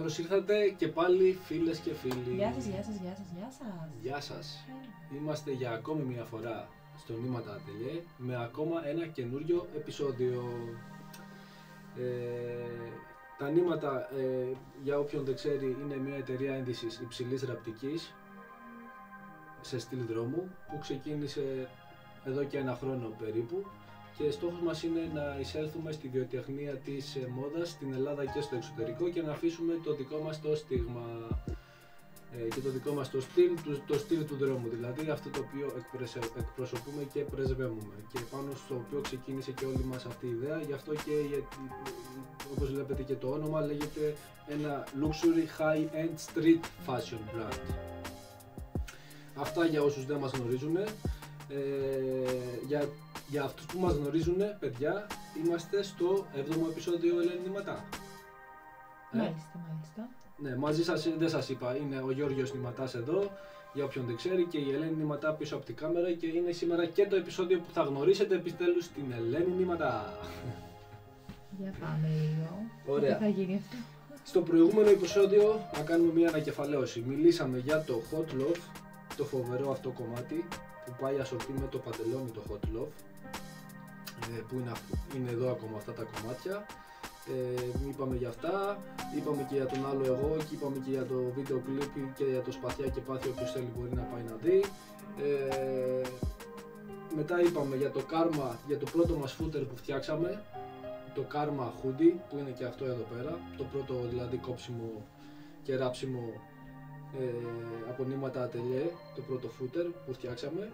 Καλώς ήρθατε και πάλι φίλες και φίλοι. Γεια σας, γεια σας, γεια σας, γεια σας. Γεια σας. Είμαστε για ακόμη μια φορά στο Νήματα Ατελιέ με ακόμα ένα καινούριο επεισόδιο. Τα Νήματα, για όποιον δεν ξέρει, είναι μια εταιρεία ένδυσης υψηλής ραπτικής σε στυλ δρόμου που ξεκίνησε εδώ και ένα χρόνο περίπου και στόχος μας είναι να εισέλθουμε στη βιοτεχνία της μόδας στην Ελλάδα και στο εξωτερικό και να αφήσουμε το δικό μας το στίγμα και το δικό μας το στυλ του δρόμου, δηλαδή αυτό το οποίο εκπροσωπούμε και πρεσβεύουμε και πάνω στο οποίο ξεκίνησε και όλη μας αυτή η ιδέα. Γι' αυτό και όπως βλέπετε και το όνομα λέγεται ένα luxury high-end street fashion brand. Αυτά για όσους δεν μας γνωρίζουν. Για αυτούς που μας γνωρίζουν, παιδιά, είμαστε στο 7ο επεισόδιο Ελένη Νηματά. Μάλιστα. Ναι, μαζί σας δεν σας είπα, είναι ο Γιώργος Νηματάς εδώ, για όποιον δεν ξέρει, και η Ελένη Νηματά πίσω από την κάμερα, και είναι σήμερα και το επεισόδιο που θα γνωρίσετε επιτέλους την Ελένη Νηματά. Για πάμε λίγο. Ωραία. Τι θα γίνει αυτό? Στο προηγούμενο επεισόδιο, να κάνουμε μια ανακεφαλαίωση. Μιλήσαμε για το Hot Love, το φοβερό αυτό κομμάτι που πάει ασορτή με το παντελόνι, το Hot Love, που είναι εδώ ακόμα αυτά τα κομμάτια. Είπαμε για αυτά, είπαμε και για τον άλλο εγώ και είπαμε και για το βίντεο κλιπ και για το Σπαθιά και Πάθη, όποιος θέλει μπορεί να πάει να δει. Μετά είπαμε για το Karma, για το πρώτο μας footer που φτιάξαμε, το Karma Hoodie, που είναι και αυτό εδώ πέρα, το πρώτο δηλαδή κόψιμο και ράψιμο από Νήματα Ατελιέ, το πρώτο footer που φτιάξαμε.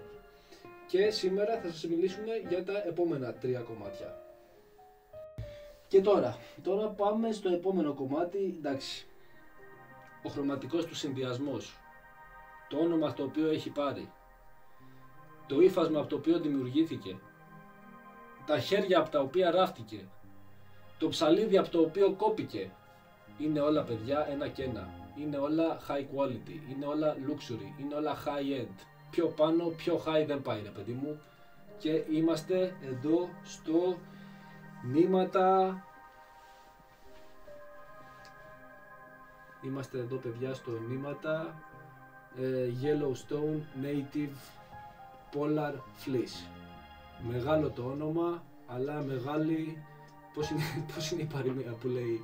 Και σήμερα θα σας μιλήσουμε για τα επόμενα 3 κομμάτια. Και τώρα πάμε στο επόμενο κομμάτι. Εντάξει, ο χρωματικός του συνδυασμός, το όνομα το οποίο έχει πάρει, το ύφασμα από το οποίο δημιουργήθηκε, τα χέρια από τα οποία ράφτηκε, το ψαλίδι από το οποίο κόπηκε, είναι όλα, παιδιά, ένα και ένα. Είναι όλα high quality, είναι όλα luxury, είναι όλα high end. Πιο πάνω, πιο high δεν πάει, ρε παιδί μου. Και είμαστε εδώ στο Νήματα. Είμαστε εδώ, παιδιά, στο Νήματα Yellowstone Native Polar Fleece. Μεγάλο το όνομα, αλλά μεγάλη... Πώς είναι η παροιμία που λέει?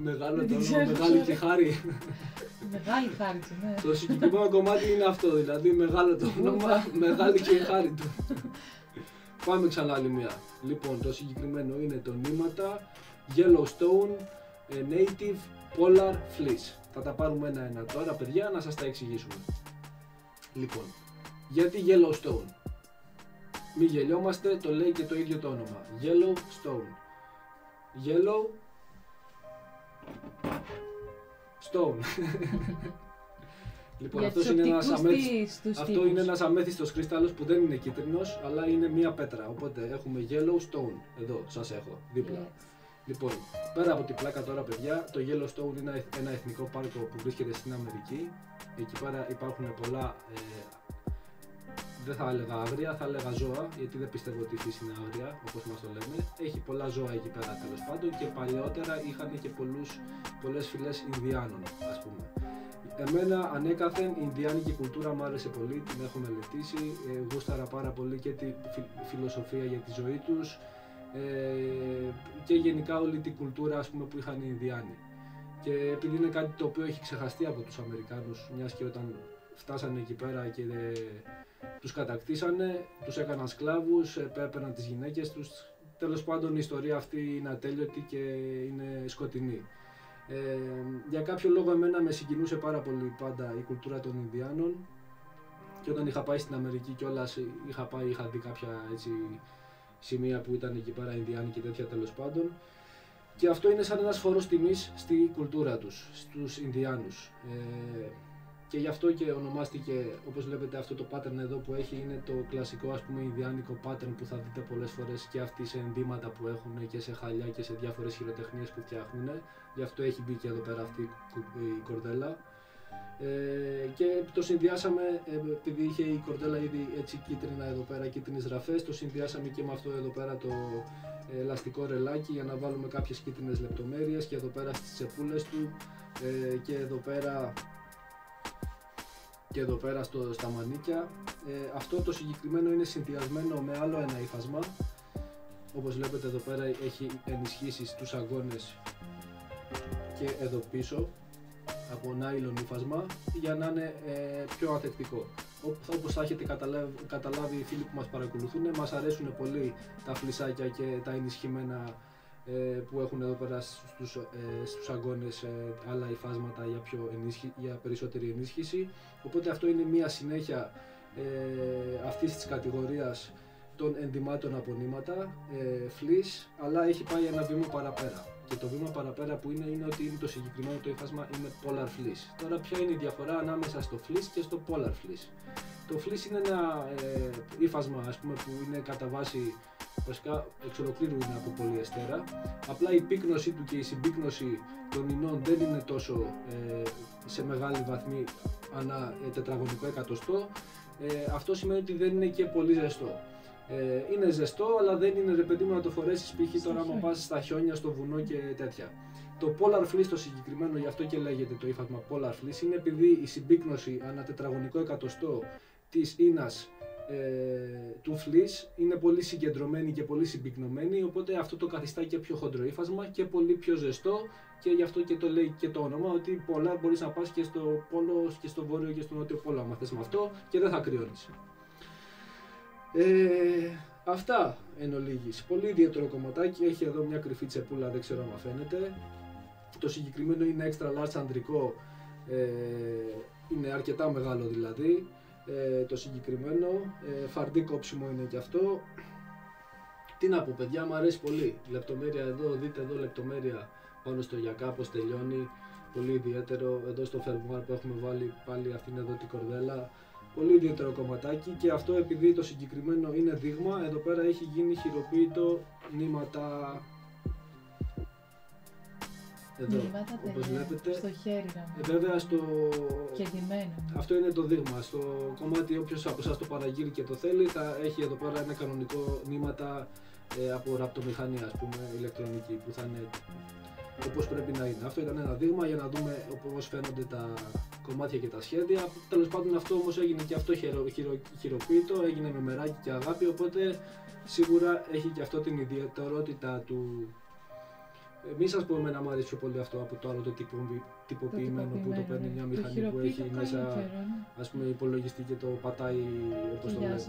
Μεγάλο το όνομα, μεγάλη και χάρη. Μεγάλη χάρη, ναι. Το συγκεκριμένο κομμάτι είναι αυτό, δηλαδή μεγάλο το όνομα, μεγάλη και η χάρη του. Πάμε ξανά άλλη μία. Λοιπόν, το συγκεκριμένο είναι το Νήματα Yellowstone Native Polar Fleece. Θα τα πάρουμε ένα-ένα τώρα, παιδιά, να σας τα εξηγήσουμε. Λοιπόν, γιατί Yellowstone? Μη γελιόμαστε, το λέει και το ίδιο το όνομα. Yellowstone. Yellow Stone. Λοιπόν, αυτό είναι ένας αμέθιστος κρύσταλλος που δεν είναι κίτρινος, αλλά είναι μία πέτρα. Οπότε έχουμε Yellowstone, εδώ σας έχω, δίπλα. Yes. Λοιπόν, πέρα από την πλάκα τώρα, παιδιά, το Yellowstone είναι ένα εθνικό πάρκο που βρίσκεται στην Αμερική. Εκεί πέρα υπάρχουν πολλά, δεν θα έλεγα άγρια, θα έλεγα ζώα, γιατί δεν πιστεύω ότι η φύση είναι άγρια, όπως μας το λένε. Έχει πολλά ζώα εκεί πέρα, τέλος πάντων, και παλαιότερα είχαν και πολλές φυλές Ινδιάνων, ας πούμε. Εμένα ανέκαθεν η Ινδιάνικη κουλτούρα μου άρεσε πολύ, την έχω μελετήσει, γούσταρα πάρα πολύ και τη φιλοσοφία για τη ζωή τους και γενικά όλη την κουλτούρα, ας πούμε, που είχαν οι Ινδιάνοι. Και επειδή είναι κάτι το οποίο έχει ξεχαστεί από τους Αμερικάνους, μιας και όταν φτάσανε εκεί πέρα και τους κατακτήσανε, τους έκαναν σκλάβους, έπαιρναν τις γυναίκες τους. Τέλος πάντων, η ιστορία αυτή είναι ατέλειωτη και είναι σκοτεινή. Για κάποιο λόγο εμένα με συγκινούσε πάρα πολύ πάντα η κουλτούρα των Ινδιάνων, και όταν είχα πάει στην Αμερική κιόλας είχα δει κάποια έτσι σημεία που ήταν εκεί πέρα Ινδιάνοι και τέτοια, τέλος πάντων. Και αυτό είναι σαν ένας φόρος τιμής στη κουλτούρα τους, στους Ινδιάνους. Και γι' αυτό και ονομάστηκε, όπως βλέπετε, αυτό το pattern εδώ που έχει, είναι το κλασικό, ας πούμε, Ινδιάνικο pattern που θα δείτε πολλές φορές και αυτοί σε ενδύματα που έχουν και σε χαλιά και σε διάφορες χειροτεχνίες που φτιάχνουν. Γι' αυτό έχει μπει και εδώ πέρα αυτή η κορδέλα. Και το συνδυάσαμε, επειδή είχε η κορδέλα ήδη έτσι κίτρινα εδώ πέρα, κίτρινες ραφές, το συνδυάσαμε και με αυτό εδώ πέρα το ελαστικό ρελάκι για να βάλουμε κάποιες κίτρινες λεπτομέρειες και εδώ πέρα στις τσεπούλες του και εδώ πέρα στα μανίκια. Αυτό το συγκεκριμένο είναι συνδυασμένο με άλλο ένα ύφασμα. Όπως βλέπετε εδώ πέρα έχει ενισχύσεις στους αγώνες και εδώ πίσω από νάιλον ύφασμα για να είναι πιο ανθεκτικό. Όπως θα έχετε καταλάβει οι φίλοι που μας παρακολουθούν, μας αρέσουν πολύ τα φλισάκια και τα ενισχυμένα που έχουν εδώ πέρα στους αγώνες άλλα υφάσματα για περισσότερη ενίσχυση. Οπότε αυτό είναι μια συνέχεια αυτής της κατηγορίας των ενδυμάτων από νήματα, φλις, αλλά έχει πάει ένα βήμα παραπέρα. Και το βήμα παραπέρα που είναι ότι το συγκεκριμένο το ύφασμα είναι polar fleece. Τώρα ποια είναι η διαφορά ανάμεσα στο fleece και στο polar fleece? Το fleece είναι ένα ύφασμα, ας πούμε, που είναι κατά βάση, βασικά εξ ολοκλήρου είναι από πολυεστέρα. Απλά η πύκνωσή του και η συμπύκνωση των ινών δεν είναι τόσο σε μεγάλη βαθμή ανά τετραγωνικό εκατοστό. Αυτό σημαίνει ότι δεν είναι και πολύ ζεστό. Είναι ζεστό, αλλά δεν είναι, ρε παιδί μου, να το φορέσεις π.χ. τώρα άμα πας στα χιόνια, στο βουνό και τέτοια. Το polar fleece το συγκεκριμένο, γι' αυτό και λέγεται το ύφασμα polar fleece, είναι επειδή η συμπύκνωση ανά τετραγωνικό εκατοστό της ίνας του fleece είναι πολύ συγκεντρωμένη και πολύ συμπυκνωμένη, οπότε αυτό το καθιστά και πιο χοντρό ύφασμα και πολύ πιο ζεστό, και γι' αυτό και το λέει και το όνομα, ότι polar μπορείς να πας και στο πόλο και στο βόρειο και στο νότιο πόλο άμα θες με αυτό και δεν θα κρυώνεις. Αυτά εν ολίγης. Πολύ ιδιαίτερο κομματάκι, έχει εδώ μια κρυφή τσεπούλα, δεν ξέρω αν φαίνεται. Το συγκεκριμένο είναι extra large ανδρικό, είναι αρκετά μεγάλο δηλαδή. Το συγκεκριμένο, φαρντί κόψιμο είναι και αυτό. Τι να πω παιδιά, μου αρέσει πολύ. Λεπτομέρεια εδώ, δείτε εδώ λεπτομέρεια πάνω στο γιακά πως τελειώνει. Πολύ ιδιαίτερο, εδώ στο φερμουάρ που έχουμε βάλει πάλι αυτήν εδώ την κορδέλα. Πολύ ιδιαίτερο κομματάκι, και αυτό επειδή το συγκεκριμένο είναι δείγμα, εδώ πέρα έχει γίνει χειροποίητο νήματα. Εδώ, όπως βλέπετε, στο χέρι βέβαια και ντυμένο. Αυτό είναι το δείγμα. Στο κομμάτι, όποιος από εσάς το παραγγείλει και το θέλει, θα έχει εδώ πέρα ένα κανονικό νήματα από ραπτομηχανία, ας πούμε, ηλεκτρονική, που θα είναι όπως πρέπει να είναι. Αυτό ήταν ένα δείγμα για να δούμε πώς φαίνονται τα κομμάτια και τα σχέδια. Τέλος πάντων, αυτό όμως έγινε και αυτό χειροποίητο, έγινε με μεράκι και αγάπη, οπότε σίγουρα έχει και αυτό την ιδιαιτερότητά του. Μην σας πω, εμένα μου αρέσει πιο πολύ αυτό από το άλλο το τυποποιημένο που το παίρνει μια μηχανή που έχει μέσα, ας πούμε, υπολογιστή και το πατάει όπως το βλέπεις.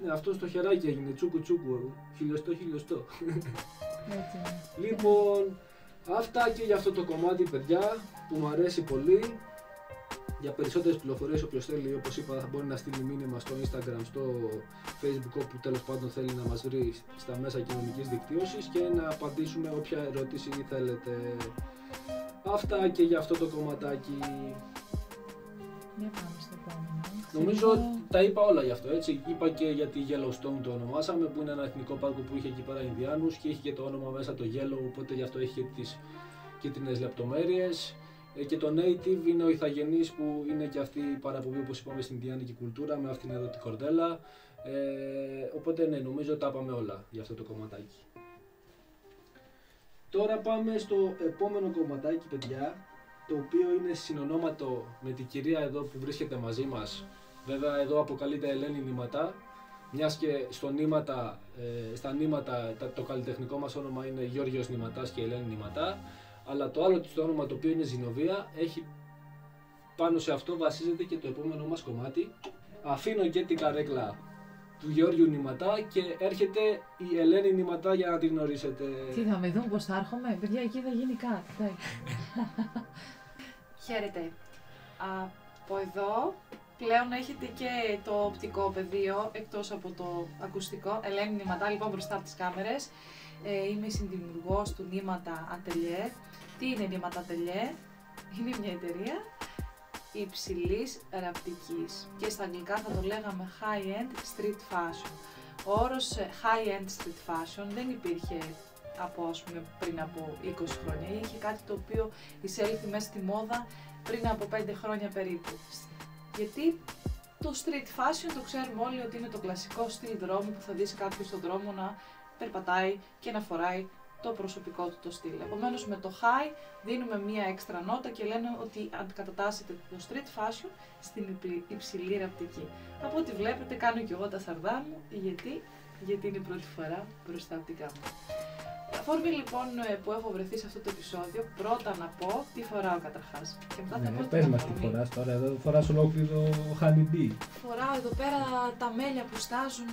Ναι, αυτό στο χεράκι έγινε τσούκου τσούκου, χιλιοστό. Λοιπόν, αυτά και για αυτό το κομμάτι, παιδιά, που μου αρέσει πολύ. Για περισσότερες πληροφορίες, όποιος θέλει, όπως είπα, θα μπορεί να στείλει μήνυμα στο Instagram, στο Facebook, όπου τέλος πάντων θέλει να μας βρει στα μέσα κοινωνικής δικτύωσης, και να απαντήσουμε όποια ερώτηση θέλετε. Αυτά και για αυτό το κομματάκι. Για πάμε στο επόμενο. Νομίζω τα είπα όλα γι' αυτό, έτσι. Είπα και για τη Yellowstone το ονομάσαμε, που είναι ένα εθνικό πάρκο που είχε εκεί πέρα Ινδιάνους και είχε και το όνομα μέσα το Yellow, οπότε γι' αυτό έχει και τις κίτρινες λεπτομέρειες. Και το native είναι ο ηθαγενής, που είναι και αυτή η παραπομπή, όπως είπαμε, στην Ινδιάνικη κουλτούρα με αυτήν εδώ την κορδέλα. Οπότε ναι, νομίζω τα είπαμε όλα για αυτό το κομματάκι. Τώρα πάμε στο επόμενο κομματάκι, παιδιά, το οποίο είναι συνονόματο με την κυρία εδώ που βρίσκεται μαζί μας. Βέβαια εδώ αποκαλείται Ελένη Νήματα, μιας και στα νήματα το καλλιτεχνικό μας όνομα είναι Γιώργος Νηματάς και Ελένη Νηματά. Αλλά το άλλο της το όνομα, το οποίο είναι Ζηνοβία, έχει πάνω σε αυτό βασίζεται και το επόμενο μας κομμάτι. Αφήνω και την καρέκλα του Γιώργιου Νηματά και έρχεται η Ελένη Νηματά για να τη γνωρίσετε. Τι θα με δουν, πώς θα έρχομαι, παιδιά, εκεί θα γίνει κάτι. Χαίρετε. Από εδώ πλέον έχετε και το οπτικό πεδίο, εκτός από το ακουστικό. Ελένη Νηματά, λοιπόν, μπροστά από τις κάμερες. Είμαι η συνδημιουργός του Νήματα Atelier. Τι είναι Νήματα Atelier? Είναι μια εταιρεία υψηλής ραπτικής και στα αγγλικά θα το λέγαμε high-end street fashion. Ο όρος high-end street fashion δεν υπήρχε πριν από 20 χρόνια. Είχε κάτι το οποίο εισέλθει μέσα στη μόδα πριν από 5 χρόνια περίπου. Γιατί το street fashion το ξέρουμε όλοι ότι είναι το κλασικό στυλ δρόμου που θα δεις κάποιος στον δρόμο να περπατάει και να φοράει το προσωπικό του το στυλ. Επομένως με το high δίνουμε μία έξτρα νότα και λένε ότι αντικατατάσσεται το street fashion στην υψηλή ραπτική. Από ό,τι βλέπετε κάνω και εγώ τα σαρδά μου, γιατί είναι η πρώτη φορά μπροστά από την κάμερα. Αφορμή λοιπόν που έχω βρεθεί σε αυτό το επεισόδιο, πρώτα να πω τι φοράω καταρχάς. Και μετά θα πω πες μας τι φοράς τώρα, εδώ φοράς ολόκληρο honeybee. Φοράω εδώ πέρα τα μέλια που στάζουν,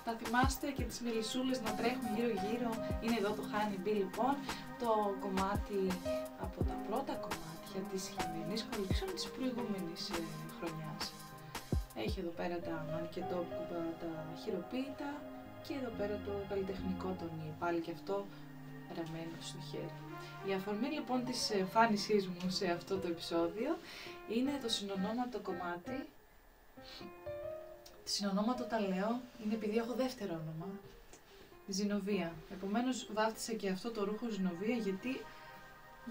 τα θυμάστε, και τις μελισσούλες να τρέχουν γύρω γύρω. Είναι εδώ το honeybee λοιπόν, το κομμάτι από τα πρώτα κομμάτια της χειμερινής collection της προηγούμενης χρονιάς. Έχει εδώ πέρα τα μανικετόπικο, τα χειροποίητα, και εδώ πέρα το καλλιτεχνικό τονί, πάλι και αυτό ραμμένο στο χέρι. Η αφορμή λοιπόν της εμφάνισής μου σε αυτό το επεισόδιο είναι το συνονόματο κομμάτι. Συνονόματο τα λέω, είναι επειδή έχω δεύτερο όνομα, Ζηνοβία. Επομένως βάφτισα και αυτό το ρούχο Ζηνοβία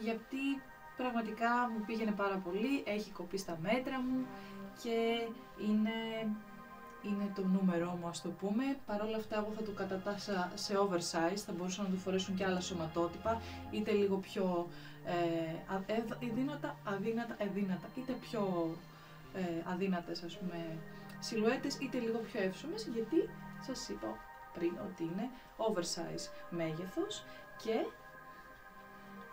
γιατί πραγματικά μου πήγαινε πάρα πολύ, έχει κοπεί στα μέτρα μου και είναι το νούμερό μου, ας το πούμε. Παρ' όλα αυτά εγώ θα το κατατάσσα σε oversize, θα μπορούσαν να το φορέσουν και άλλα σωματότυπα, είτε λίγο πιο αδύνατα, είτε πιο αδύνατες ας πούμε σιλουέτες, είτε λίγο πιο εύσωμες, γιατί σας είπα πριν ότι είναι oversize μέγεθος, και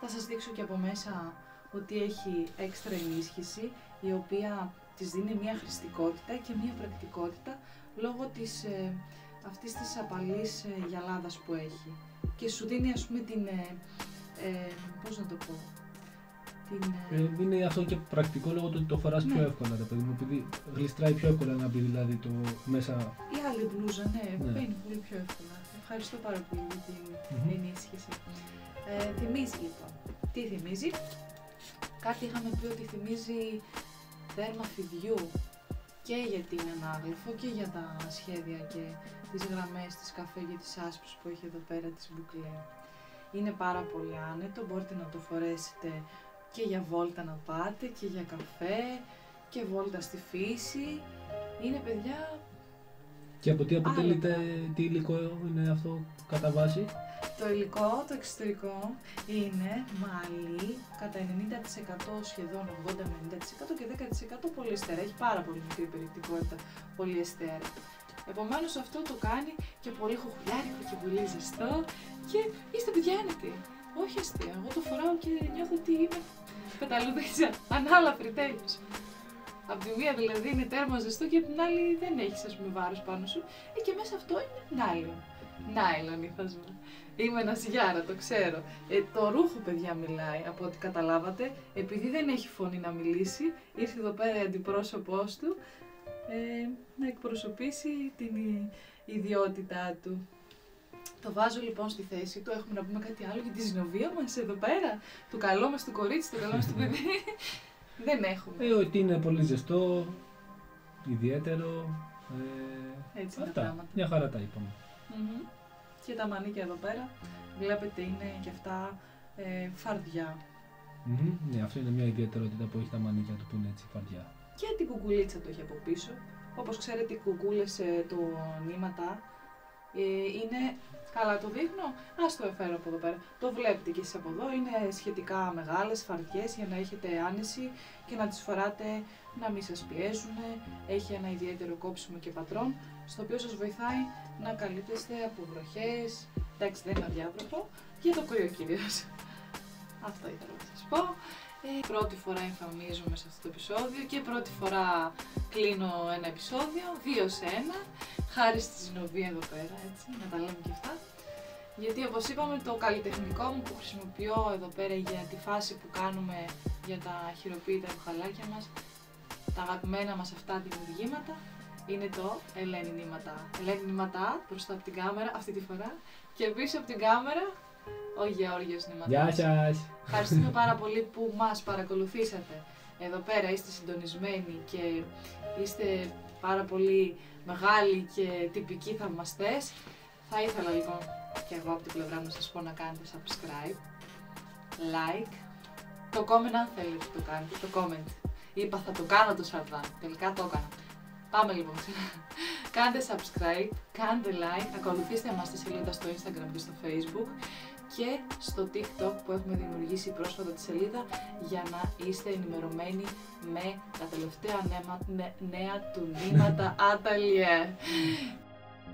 θα σας δείξω και από μέσα ότι έχει έξτρα ενίσχυση, η οποία της δίνει μια χρηστικότητα και μια πρακτικότητα λόγω αυτής της απαλής γυαλάδας που έχει. Και σου δίνει ας πούμε την, πώς να το πω, είναι αυτό και πρακτικό λόγω του ότι το φοράς πιο εύκολα, ρε παιδί μου, επειδή γλιστράει πιο εύκολα να μπει δηλαδή το μέσα. Η άλλη μπλούζα, μπαίνει πολύ πιο εύκολα. Ευχαριστώ πάρα πολύ για την ενίσχυση. Θυμίζει λοιπόν. Τι θυμίζει? Κάτι είχαμε πει ότι θυμίζει δέρμα φιδιού, και για την ανάγλυφο και για τα σχέδια και τις γραμμές της καφέ και της άσπρης που έχει εδώ πέρα της μπουκλέ. Είναι πάρα πολύ άνετο, μπορείτε να το φορέσετε και για βόλτα να πάτε και για καφέ και βόλτα στη φύση. Είναι παιδιά... Και από τι αποτελείται, τι υλικό είναι αυτό κατά βάση? Το υλικό, το εξωτερικό, είναι μαλλί κατά 90% σχεδόν 80 με 90% και 10% πολυεστέρα. Έχει πάρα πολύ μικρή περιεκτικότητα πολυεστέρα. Επομένως αυτό το κάνει και πολύ χουχουλιάρικο και πολύ ζεστό, και είστε παιδιά άνετοι. Όχι αστεία, εγώ το φοράω και νιώθω ότι είμαι πεταλούδα ανάλαφρη τέλος. Απ' τη μία δηλαδή είναι τέρμα ζεστό και απ' την άλλη δεν έχεις ας πούμε βάρος πάνω σου, και μέσα αυτό είναι νάιλον. Νάιλον ύφασμα. Είμαι ένας γιάρα, το ξέρω. Το ρούχο παιδιά μιλάει, από ό,τι καταλάβατε, επειδή δεν έχει φωνή να μιλήσει, ήρθε εδώ πέρα αντιπρόσωπός του να εκπροσωπήσει την ιδιότητά του. Το βάζω λοιπόν στη θέση του. Έχουμε να πούμε κάτι άλλο για τη Ζηνοβία μας εδώ πέρα? Το καλό μας του κορίτσι, το καλό μας του παιδί? Δεν έχουμε. Ότι είναι πολύ ζεστό, ιδιαίτερο. Έτσι είναι αυτά. τα πράγματα. Μια χαρά τα είπαμε. Και τα μανίκια εδώ πέρα, βλέπετε είναι και αυτά φαρδιά. Ναι, αυτό είναι μια ιδιαιτερότητα που έχει τα μανίκια του, που είναι έτσι φαρδιά. Και την κουκουλίτσα το έχει από πίσω. Όπως ξέρετε οι κουκούλες του νήματα είναι... Καλά το δείχνω, ας το εφέρω από εδώ πέρα. Το βλέπετε και εσείς από εδώ, είναι σχετικά μεγάλες φαρδιές για να έχετε άνεση και να τις φοράτε να μην σας πιέζουν. Έχει ένα ιδιαίτερο κόψιμο και πατρόν, στο οποίο σας βοηθάει να καλύπτεστε από βροχές. Εντάξει, δεν είναι αδιάβροχο, για το κρύο κυρίως. Αυτό ήθελα να σας πω. Πρώτη φορά εμφανίζομαι σε αυτό το επεισόδιο και πρώτη φορά κλείνω ένα επεισόδιο, 2 σε 1, χάρη στη Ζηνοβία εδώ πέρα, έτσι, να τα λέμε και αυτά. Γιατί όπως είπαμε, το καλλιτεχνικό μου που χρησιμοποιώ εδώ πέρα για τη φάση που κάνουμε για τα χειροποίητα ρουχαλάκια μας, τα αγαπημένα μας αυτά δημιουργήματα, είναι το Ελένη Νήματα. Ελένη Νήματα μπροστά από την κάμερα αυτή τη φορά, και πίσω από την κάμερα ο Γεώργιος Νηματάς. Γεια σας! Ευχαριστούμε πάρα πολύ που μας παρακολουθήσατε. Εδώ πέρα είστε συντονισμένοι και είστε πάρα πολύ μεγάλοι και τυπικοί θαυμαστές. Θα ήθελα λοιπόν και εγώ από την πλευρά μου να σας πω να κάνετε subscribe, like Το comment αν θέλετε το κάνετε, το comment. Είπα θα το κάνω το Σαρδάμ, τελικά το έκανα. Πάμε λοιπόν ξανά. Κάντε subscribe, κάντε like, ακολουθήστε μας στη σελίδα στο Instagram και στο Facebook και στο TikTok που έχουμε δημιουργήσει πρόσφατα τη σελίδα για να είστε ενημερωμένοι με τα τελευταία νέα του Νήματα Atelier.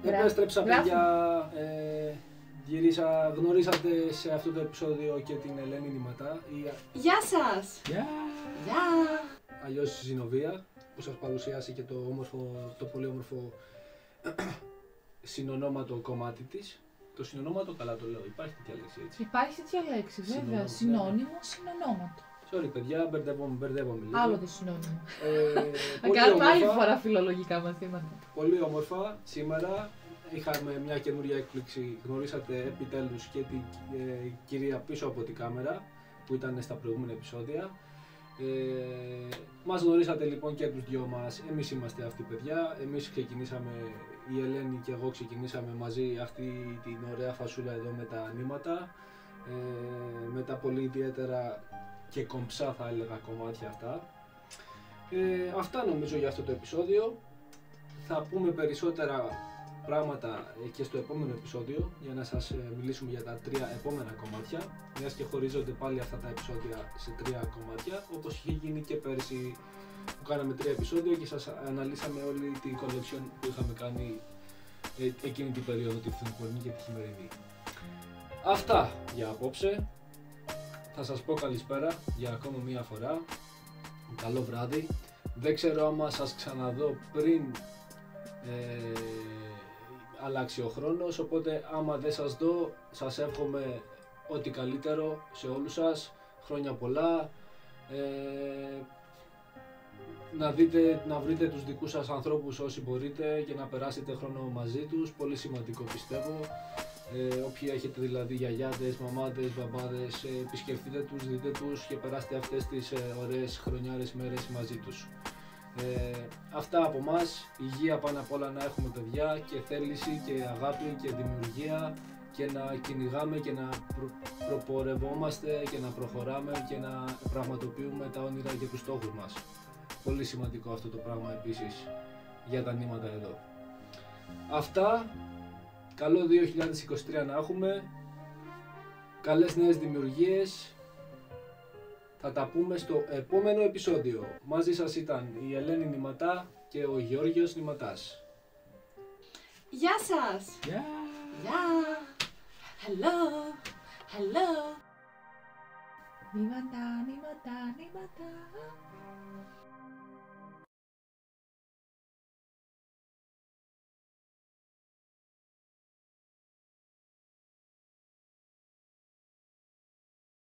Επέστρεψα παιδιά, γνωρίσατε σε αυτό το επεισόδιο και την Ελένη Νηματά. Γεια σας! Γεια! Αλλιώς Ζηνοβία, που σας παρουσιάσει και το πολύ όμορφο συνονόματο κομμάτι της. Το συνονόματο, καλά το λέω, υπάρχει τέτοια λέξη έτσι. Υπάρχει τέτοια λέξη, βέβαια. Συνώνυμο, συνονόματο. Sorry παιδιά, μπερδεύομαι λίγο. Άλλο το συνώνυμο. Θα κάνουμε άλλη φορά φιλολογικά μαθήματα. Πολύ όμορφα. Σήμερα είχαμε μια καινούρια έκπληξη. Γνωρίσατε επιτέλους και την κυρία πίσω από την κάμερα που ήταν στα προηγούμενα επεισόδια. Μας γνωρίσατε λοιπόν και τους δυο μας. Εμείς είμαστε αυτοί παιδιά. Εμείς ξεκινήσαμε, η Ελένη και εγώ ξεκινήσαμε μαζί αυτή την ωραία φασούλα εδώ με τα νήματα. Με τα πολύ ιδιαίτερα και κομψά θα έλεγα κομμάτια αυτά. Αυτά νομίζω για αυτό το επεισόδιο. Θα πούμε περισσότερα πράγματα και στο επόμενο επεισόδιο για να σας μιλήσουμε για τα 3 επόμενα κομμάτια, μιας και χωρίζονται πάλι αυτά τα επεισόδια σε 3 κομμάτια, όπως είχε γίνει και πέρσι που κάναμε 3 επεισόδια και σας αναλύσαμε όλη την collection που είχαμε κάνει εκείνη την περίοδο, τη φθινοπορεινή και τη χειμερινή. Αυτά για απόψε. Θα σας πω καλησπέρα για ακόμα μία φορά. Καλό βράδυ. Δεν ξέρω άμα σας ξαναδώ πριν αλλάξει ο χρόνος, οπότε άμα δεν σας δω, σας εύχομαι ό,τι καλύτερο σε όλους σας, χρόνια πολλά, να βρείτε τους δικούς σας ανθρώπους όσοι μπορείτε και να περάσετε χρόνο μαζί τους, πολύ σημαντικό πιστεύω. Όποιοι έχετε δηλαδή γιαγιάδες, μαμάδες, μπαμπάδες, επισκεφτείτε τους, δείτε τους και περάστε αυτές τις ωραίες χρονιάρες μέρες μαζί τους. Αυτά από μας, υγεία πάνω απ' όλα να έχουμε παιδιά και θέληση και αγάπη και δημιουργία και να κυνηγάμε και να προπορευόμαστε και να προχωράμε και να πραγματοποιούμε τα όνειρα και τους στόχους μας. Πολύ σημαντικό αυτό το πράγμα επίσης για τα νήματα εδώ. Αυτά, καλό 2023 να έχουμε, καλές νέες δημιουργίες. Θα τα πούμε στο επόμενο επεισόδιο. Μαζί σας ήταν η Ελένη Νηματά και ο Γεώργιος Νηματάς. Γεια σας! Γεια! Hello! Hello! Νήματα, νήματα, νήματα.